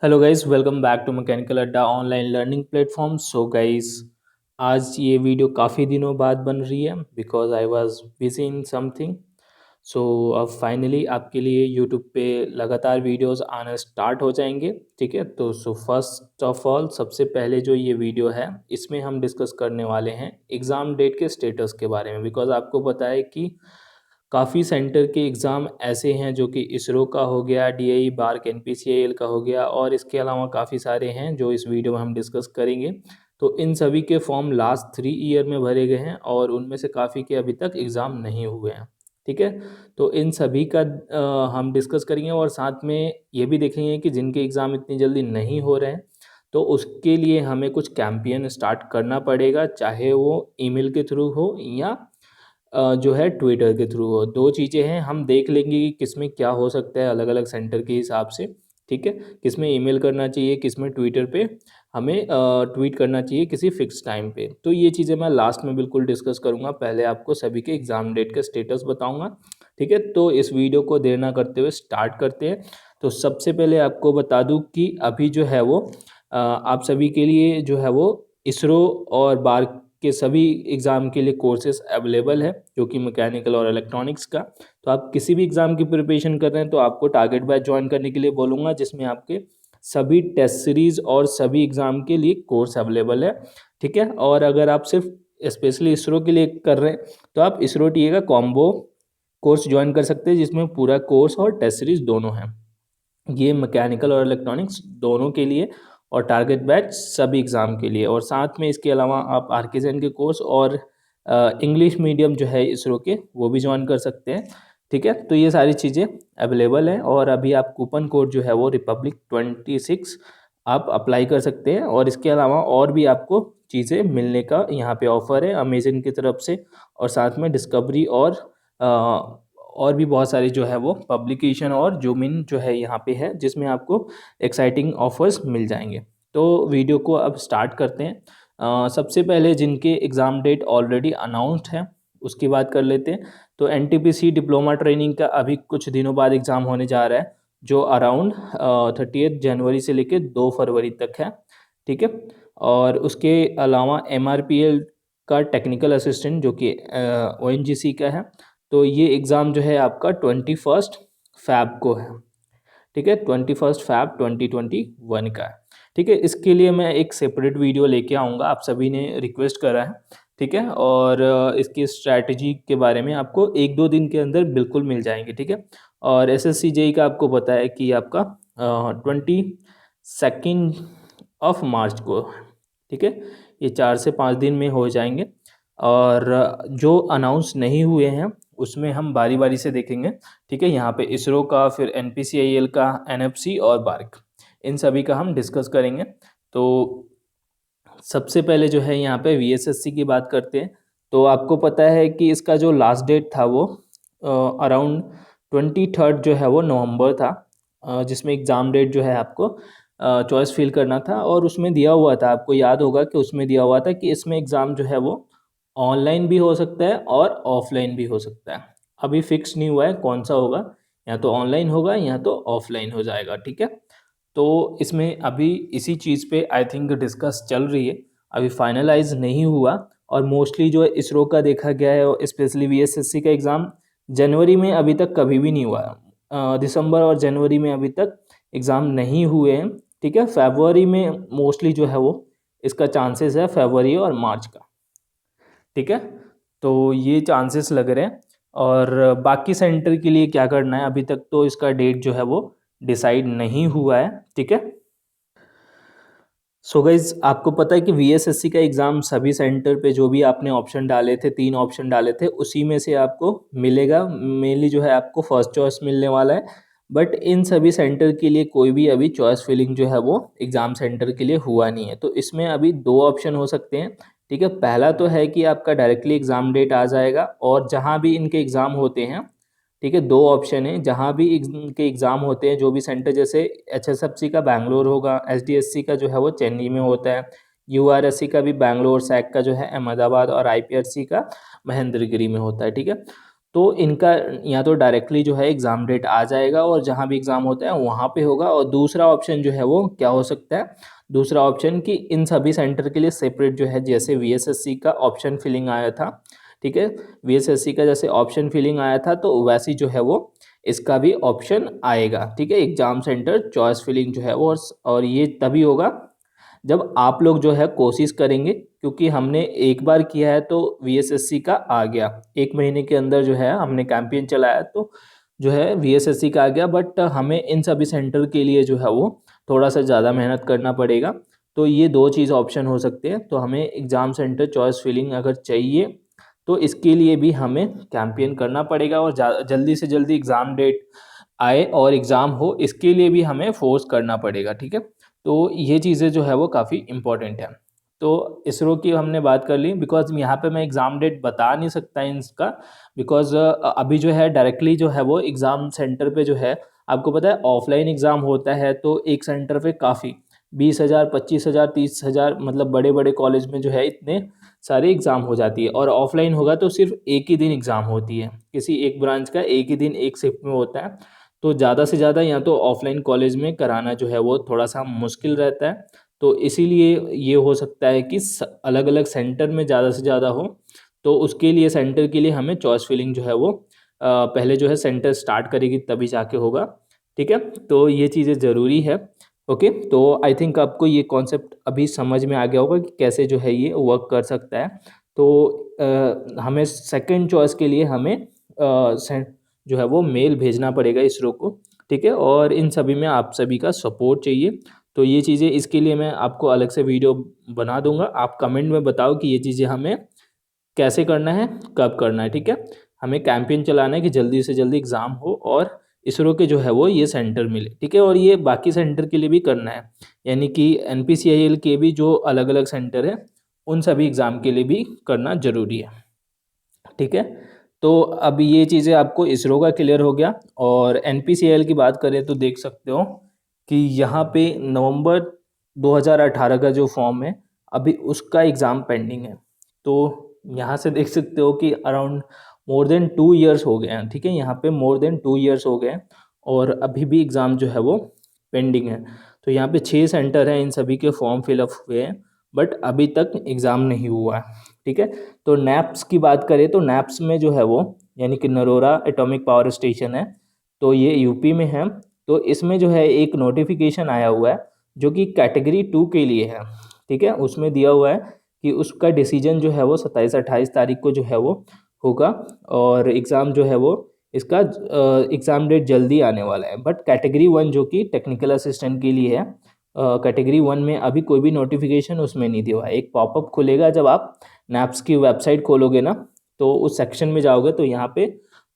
Hello guys, welcome back to mechanical Adda online learning platform. So guys, आज ये video काफ़ी दिनों बाद बन रही है because I was busy in something. So अब फाइनली आपके लिए यूट्यूब पे लगातार वीडियोस आना स्टार्ट हो जाएंगे। ठीक है, तो फर्स्ट ऑफ ऑल सबसे पहले जो ये वीडियो है इसमें हम डिस्कस करने वाले हैं एग्ज़ाम डेट के स्टेटस के बारे में। बिकॉज आपको पता है कि काफ़ी सेंटर के एग्ज़ाम ऐसे हैं जो कि इसरो का हो गया, डीआई बार्क एनपीसीआईएल का हो गया, और इसके अलावा काफ़ी सारे हैं जो इस वीडियो में हम डिस्कस करेंगे। तो इन सभी के फॉर्म लास्ट 3 ईयर में भरे गए हैं और उनमें से काफ़ी के अभी तक एग्ज़ाम नहीं हुए हैं। ठीक है, तो इन सभी का हम डिस्कस करेंगे और साथ में ये भी देखेंगे कि जिनके एग्ज़ाम इतनी जल्दी नहीं हो रहे हैं तो उसके लिए हमें कुछ कैंपेन स्टार्ट करना पड़ेगा, चाहे वो ईमेल के थ्रू हो या जो है ट्विटर के थ्रू हो। दो चीज़ें हैं, हम देख लेंगे कि किसमें क्या हो सकता है अलग अलग सेंटर के हिसाब से। ठीक है, किसमें ईमेल करना चाहिए, किसमें ट्विटर पे हमें ट्वीट करना चाहिए किसी फिक्स टाइम पे। तो ये चीज़ें मैं लास्ट में बिल्कुल डिस्कस करूँगा, पहले आपको सभी के एग्ज़ाम डेट का स्टेटस बताऊँगा। ठीक है, तो इस वीडियो को देर ना करते हुए स्टार्ट करते हैं। तो सबसे पहले आपको बता दूँ कि अभी जो है वो आप सभी के लिए जो है वो इसरो और बार्क के सभी एग्ज़ाम के लिए कोर्सेज अवेलेबल है, जो कि मैकेनिकल और इलेक्ट्रॉनिक्स का। तो आप किसी भी एग्ज़ाम की प्रिपरेशन कर रहे हैं तो आपको टारगेट बैच ज्वाइन करने के लिए बोलूँगा, जिसमें आपके सभी टेस्ट सीरीज़ और सभी एग्ज़ाम के लिए कोर्स अवेलेबल है। ठीक है, और अगर आप सिर्फ स्पेशली इसरो के लिए कर रहे हैं तो आप इसरो टी ए का कॉम्बो कोर्स ज्वाइन कर सकते हैं, जिसमें पूरा कोर्स और टेस्ट सीरीज़ दोनों हैं। ये मैकेनिकल और इलेक्ट्रॉनिक्स दोनों के लिए, और टारगेट बैच सभी एग्ज़ाम के लिए। और साथ में इसके अलावा आप आर्किजन के कोर्स और इंग्लिश मीडियम जो है इसरो के वो भी ज्वाइन कर सकते हैं। ठीक है, तो ये सारी चीज़ें अवेलेबल हैं और अभी आप कूपन कोड जो है वो Republic26 आप अप्लाई कर सकते हैं। और इसके अलावा और भी आपको चीज़ें मिलने का यहाँ पे ऑफ़र है अमेजन की तरफ से, और साथ में डिस्कवरी और भी बहुत सारी जो है वो पब्लिकेशन और जूम इन जो है यहाँ पे है, जिसमें आपको एक्साइटिंग ऑफर्स मिल जाएंगे। तो वीडियो को अब स्टार्ट करते हैं। सबसे पहले जिनके एग्ज़ाम डेट ऑलरेडी अनाउंस्ड है उसकी बात कर लेते हैं। तो एनटीपीसी डिप्लोमा ट्रेनिंग का अभी कुछ दिनों बाद एग्ज़ाम होने जा रहा है, जो अराउंड 30 जनवरी से लेकर 2 फरवरी तक है। ठीक है, और उसके अलावा एमआरपीएल का टेक्निकल असिस्टेंट जो कि ओएनजीसी का है, तो ये एग्ज़ाम जो है आपका 21 फैब को है। ठीक है, 21 फैब 2021 का है। ठीक है, इसके लिए मैं एक सेपरेट वीडियो लेके आऊँगा, आप सभी ने रिक्वेस्ट करा है। ठीक है, और इसकी स्ट्रैटेजी के बारे में आपको 1-2 दिन के अंदर बिल्कुल मिल जाएंगे। ठीक है, और एसएससी जेई का आपको पता है कि आपका 22 मार्च को। ठीक है, ये 4 से 5 दिन में हो जाएंगे। और जो अनाउंस नहीं हुए हैं उसमें हम बारी बारी से देखेंगे। ठीक है, यहाँ पे इसरो का, फिर एनपीसीआईएल का, एनएफसी और बार्क, इन सभी का हम डिस्कस करेंगे। तो सबसे पहले जो है यहाँ पे वीएसएससी की बात करते हैं। तो आपको पता है कि इसका जो लास्ट डेट था वो अराउंड 23 जो है वो नवंबर था, जिसमें एग्ज़ाम डेट जो है आपको चॉइस फिल करना था। और उसमें दिया हुआ था, आपको याद होगा कि उसमें दिया हुआ था कि इसमें एग्ज़ाम जो है वो ऑनलाइन भी हो सकता है और ऑफलाइन भी हो सकता है। अभी फिक्स नहीं हुआ है कौन सा होगा, या तो ऑनलाइन होगा या तो ऑफलाइन हो जाएगा। ठीक है, तो इसमें अभी इसी चीज़ पे आई थिंक डिस्कस चल रही है, अभी फाइनलाइज नहीं हुआ। और मोस्टली जो है इसरो का देखा गया है, स्पेशली वीएसएससी का एग्ज़ाम जनवरी में अभी तक कभी भी नहीं हुआ है। दिसंबर और जनवरी में अभी तक एग्ज़ाम नहीं हुए हैं। ठीक है, फरवरी में मोस्टली जो है वो इसका चांसेस है, फरवरी और मार्च का। ठीक है, तो ये चांसेस लग रहे हैं। और बाकी सेंटर के लिए क्या करना है, अभी तक तो इसका डेट जो है वो डिसाइड नहीं हुआ है। ठीक है, सो गाइज आपको पता है कि वीएसएससी का एग्ज़ाम सभी सेंटर पे जो भी आपने ऑप्शन डाले थे, 3 ऑप्शन डाले थे, उसी में से आपको मिलेगा। मेनली जो है आपको फर्स्ट चॉइस मिलने वाला है। बट इन सभी सेंटर के लिए कोई भी अभी चॉइस फिलिंग जो है वो एग्ज़ाम सेंटर के लिए हुआ नहीं है। तो इसमें अभी 2 ऑप्शन हो सकते हैं। ठीक है, पहला तो है कि आपका डायरेक्टली एग्ज़ाम डेट आ जाएगा, और जहाँ भी इनके एग्ज़ाम होते हैं, ठीक है, 2 ऑप्शन है, जहाँ भी इनके एग्ज़ाम होते हैं जो भी सेंटर, जैसे एचएसएफसी का बैंगलोर होगा, एसडीएससी का जो है वो चेन्नई में होता है, यूआरएससी का भी बैंगलोर, सैक का जो है अहमदाबाद, और आईपीआरसी का महेंद्रगिरी में होता है। ठीक है, तो इनका या तो डायरेक्टली जो है एग्ज़ाम डेट आ जाएगा और जहाँ भी एग्ज़ाम होता है वहाँ पे होगा। और दूसरा ऑप्शन जो है वो क्या हो सकता है, दूसरा ऑप्शन कि इन सभी सेंटर के लिए सेपरेट जो है, जैसे वीएसएससी का ऑप्शन फिलिंग आया था, ठीक है, वीएसएससी का जैसे ऑप्शन फिलिंग आया था तो वैसी जो है वो इसका भी ऑप्शन आएगा, ठीक है, एग्जाम सेंटर चॉइस फिलिंग जो है वो। और ये तभी होगा जब आप लोग जो है कोशिश करेंगे, क्योंकि हमने एक बार किया है तो वीएसएससी का आ गया, एक महीने के अंदर जो है हमने कैंपेन चलाया तो जो है वीएसएससी का आ गया। बट हमें इन सभी सेंटर के लिए जो है वो थोड़ा सा ज़्यादा मेहनत करना पड़ेगा। तो ये दो चीज़ ऑप्शन हो सकते हैं। तो हमें एग्ज़ाम सेंटर चॉइस फिलिंग अगर चाहिए तो इसके लिए भी हमें कैंपेन करना पड़ेगा और जल्दी से जल्दी एग्ज़ाम डेट आए और एग्ज़ाम हो, इसके लिए भी हमें फोर्स करना पड़ेगा, ठीक है। तो ये चीज़ें जो है वो काफ़ी इम्पोर्टेंट है। तो इसरो की हमने बात कर ली, बिकॉज यहाँ पे मैं एग्ज़ाम डेट बता नहीं सकता इसका, बिकॉज अभी जो है डायरेक्टली जो है वो एग्ज़ाम सेंटर पे जो है, आपको पता है ऑफलाइन एग्ज़ाम होता है तो एक सेंटर पे काफ़ी 20,000 25,000 30,000, मतलब बड़े बड़े कॉलेज में जो है इतने सारे एग्ज़ाम हो जाती है। और ऑफलाइन होगा तो सिर्फ एक ही दिन एग्ज़ाम होती है, किसी एक ब्रांच का एक ही दिन एक शिफ्ट में होता है। तो ज़्यादा से ज़्यादा या तो ऑफलाइन कॉलेज में कराना जो है वो थोड़ा सा मुश्किल रहता है। तो इसीलिए ये हो सकता है कि अलग अलग सेंटर में ज़्यादा से ज़्यादा हो। तो उसके लिए सेंटर के लिए हमें चॉइस फिलिंग जो है वो पहले जो है सेंटर स्टार्ट करेगी तभी जाके होगा, ठीक है। तो ये चीज़ें ज़रूरी है। ओके, तो आई थिंक आपको ये कॉन्सेप्ट अभी समझ में आ गया होगा कि कैसे जो है ये वर्क कर सकता है। तो हमें सेकंड चॉइस के लिए हमें जो है वो मेल भेजना पड़ेगा इसरो को, ठीक है। और इन सभी में आप सभी का सपोर्ट चाहिए। तो ये चीज़ें, इसके लिए मैं आपको अलग से वीडियो बना दूंगा। आप कमेंट में बताओ कि ये चीज़ें हमें कैसे करना है, कब करना है, ठीक है। हमें कैंपेन चलाना है कि जल्दी से जल्दी एग्ज़ाम हो और इसरो के जो है वो ये सेंटर मिले, ठीक है। और ये बाकी सेंटर के लिए भी करना है, यानी कि एनपीसीआईएल के भी जो अलग अलग सेंटर है उन सभी एग्ज़ाम के लिए भी करना ज़रूरी है, ठीक है। तो अब ये चीज़ें आपको इसरो का क्लियर हो गया। और एनपीसीआईएल की बात करें तो देख सकते हो कि यहाँ पे नवंबर 2018 का जो फॉर्म है अभी उसका एग्ज़ाम पेंडिंग है। तो यहाँ से देख सकते हो कि अराउंड मोर देन 2 इयर्स हो गए हैं, ठीक है, यहाँ पे मोर देन 2 इयर्स हो गए हैं और अभी भी एग्ज़ाम जो है वो पेंडिंग है। तो यहाँ पे 6 सेंटर हैं, इन सभी के फॉर्म फिलअप हुए हैं बट अभी तक एग्ज़ाम नहीं हुआ है, ठीक है। तो नैप्स की बात करें तो नैप्स में जो है वो, यानी कि नरोरा एटॉमिक पावर स्टेशन है, तो ये यूपी में है। तो इसमें जो है एक नोटिफिकेशन आया हुआ है जो कि कैटेगरी 2 के लिए है, ठीक है। उसमें दिया हुआ है कि उसका डिसीजन जो है वो 27-28 तारीख को जो है वो होगा और एग्ज़ाम जो है वो इसका एग्ज़ाम डेट जल्दी आने वाला है। बट कैटेगरी 1 जो कि टेक्निकल असिस्टेंट के लिए है, कैटेगरी 1 में अभी कोई भी नोटिफिकेशन उसमें नहीं दिया हुआ है। एक पॉपअप खुलेगा जब आप नैप्स की वेबसाइट खोलोगे ना, तो उस सेक्शन में जाओगे तो यहाँ पे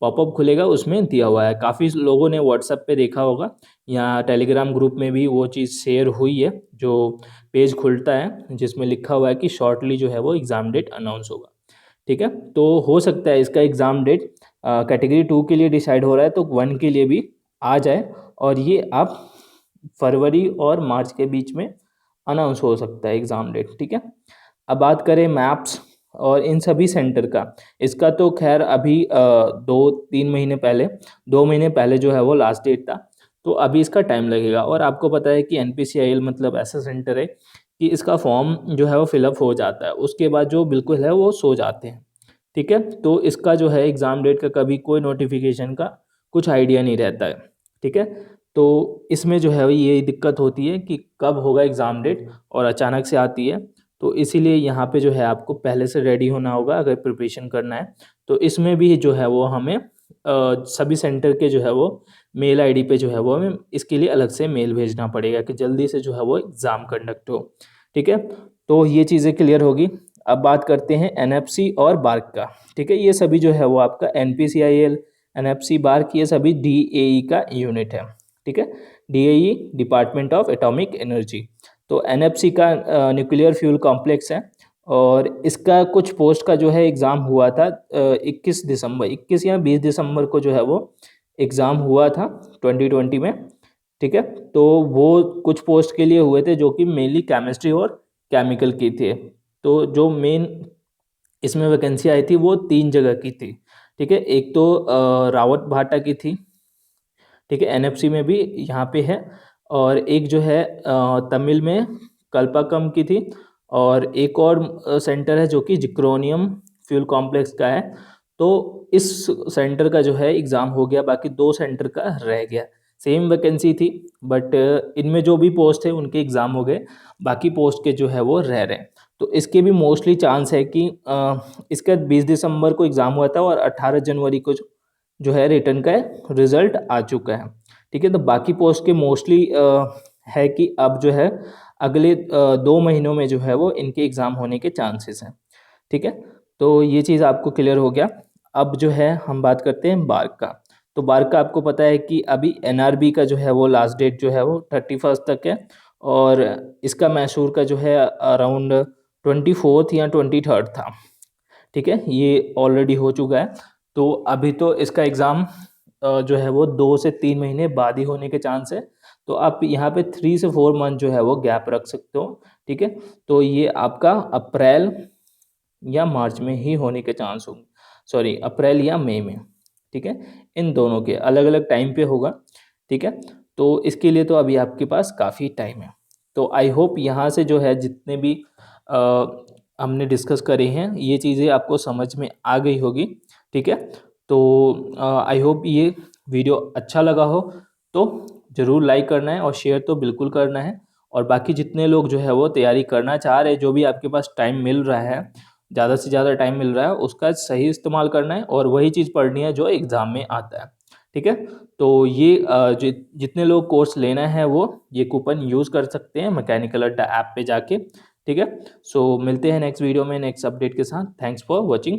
पॉपअप खुलेगा, उसमें दिया हुआ है। काफ़ी लोगों ने व्हाट्सएप पे देखा होगा या टेलीग्राम ग्रुप में भी वो चीज़ शेयर हुई है, जो पेज खुलता है जिसमें लिखा हुआ है कि शॉर्टली जो है वो एग्ज़ाम डेट अनाउंस होगा, ठीक है। तो हो सकता है इसका एग्ज़ाम डेट कैटेगरी 2 के लिए डिसाइड हो रहा है तो 1 के लिए भी आ जाए और ये आप फरवरी और मार्च के बीच में अनाउंस हो सकता है एग्ज़ाम डेट, ठीक है। अब बात करें मैप्स और इन सभी सेंटर का, इसका तो खैर अभी 2-3 महीने पहले, 2 महीने पहले जो है वो लास्ट डेट था। तो अभी इसका टाइम लगेगा और आपको पता है कि एनपीसीआईएल मतलब ऐसा सेंटर है कि इसका फॉर्म जो है वो फिलअप हो जाता है, उसके बाद जो बिल्कुल है वो सो जाते हैं, ठीक है। तो इसका जो है एग्ज़ाम डेट का कभी कोई नोटिफिकेशन का कुछ आइडिया नहीं रहता है, ठीक है। तो इसमें जो है ये दिक्कत होती है कि कब होगा एग्ज़ाम डेट और अचानक से आती है। तो इसीलिए यहाँ पे जो है आपको पहले से रेडी होना होगा अगर प्रिपरेशन करना है। तो इसमें भी जो है वो हमें सभी सेंटर के जो है वो मेल आईडी पे जो है वो हमें इसके लिए अलग से मेल भेजना पड़ेगा कि जल्दी से जो है वो एग्ज़ाम कंडक्ट हो, ठीक है। तो ये चीज़ें क्लियर होगी। अब बात करते हैं एनएफसी और बार्क का, ठीक है। ये सभी जो है वो आपका एनपीसीआईएल, एनएफसी, बार्क, ये सभी डीएई का यूनिट है, ठीक है। DAE department of atomic energy. तो एनएफसी का न्यूक्लियर फ्यूल कॉम्प्लेक्स है और इसका कुछ पोस्ट का जो है एग्ज़ाम हुआ था 21 दिसंबर, 21 या 20 दिसंबर को जो है वो एग्ज़ाम हुआ था 2020 में, ठीक है। तो वो कुछ पोस्ट के लिए हुए थे जो कि मेनली केमिस्ट्री और केमिकल की थे। तो जो मेन इसमें वैकेंसी आई थी वो 3 जगह की थी, ठीक है, एक तो रावत भाटा की थी, ठीक है, एनएफसी में भी यहाँ पे है, और एक जो है तमिल में कल्पाकम की थी, और एक और सेंटर है जो कि जिक्रोनियम फ्यूल कॉम्प्लेक्स का है। तो इस सेंटर का जो है एग्ज़ाम हो गया, बाकी 2 सेंटर का रह गया। सेम वैकेंसी थी, बट इनमें जो भी पोस्ट है उनके एग्ज़ाम हो गए, बाकी पोस्ट के जो है वो रह रहे हैं। तो इसके भी मोस्टली चांस है कि इसका 20 दिसंबर को एग्ज़ाम हुआ था और 18 जनवरी को जो है रिटर्न का रिजल्ट आ चुका है। ठीक है, तो बाकी पोस्ट के मोस्टली है कि अब जो है अगले 2 महीनों में जो है वो इनके एग्ज़ाम होने के चांसेस हैं। ठीक है, तो ये चीज़ आपको क्लियर हो गया। अब जो है हम बात करते हैं बार्क का। तो बार्क का आपको पता है कि अभी एनआरबी का जो है वो लास्ट डेट जो है वो 31 तक है, और इसका मैसूर का जो है अराउंड 24 या 23 था। ठीक है, ये ऑलरेडी हो चुका है। तो अभी तो इसका एग्ज़ाम जो है वो 2 से 3 महीने बाद ही होने के चांस है। तो आप यहाँ पे 3 से 4 मंथ जो है वो गैप रख सकते हो। ठीक है, तो ये आपका अप्रैल या मार्च में ही होने के चांस होंगे, सॉरी अप्रैल या मई में। ठीक है, इन दोनों के अलग अलग टाइम पे होगा। ठीक है, तो इसके लिए तो अभी आपके पास काफ़ी टाइम है। तो आई होप यहाँ से जो है जितने भी अ, हमने डिस्कस करे हैं ये चीज़ें आपको समझ में आ गई होगी। ठीक है, तो आई होप ये वीडियो अच्छा लगा हो तो ज़रूर लाइक करना है और शेयर तो बिल्कुल करना है। और बाकी जितने लोग जो है वो तैयारी करना चाह रहे हैं, जो भी आपके पास टाइम मिल रहा है, ज़्यादा से ज़्यादा टाइम मिल रहा है, उसका सही इस्तेमाल करना है और वही चीज़ पढ़नी है जो एग्ज़ाम में आता है। ठीक है, तो ये जितने लोग कोर्स लेना है वो ये कूपन यूज़ कर सकते हैं मैकेनिकल अड्डा ऐप पे जाके। ठीक है, सो मिलते हैं नेक्स्ट वीडियो में नेक्स्ट अपडेट के साथ। Thanks for watching.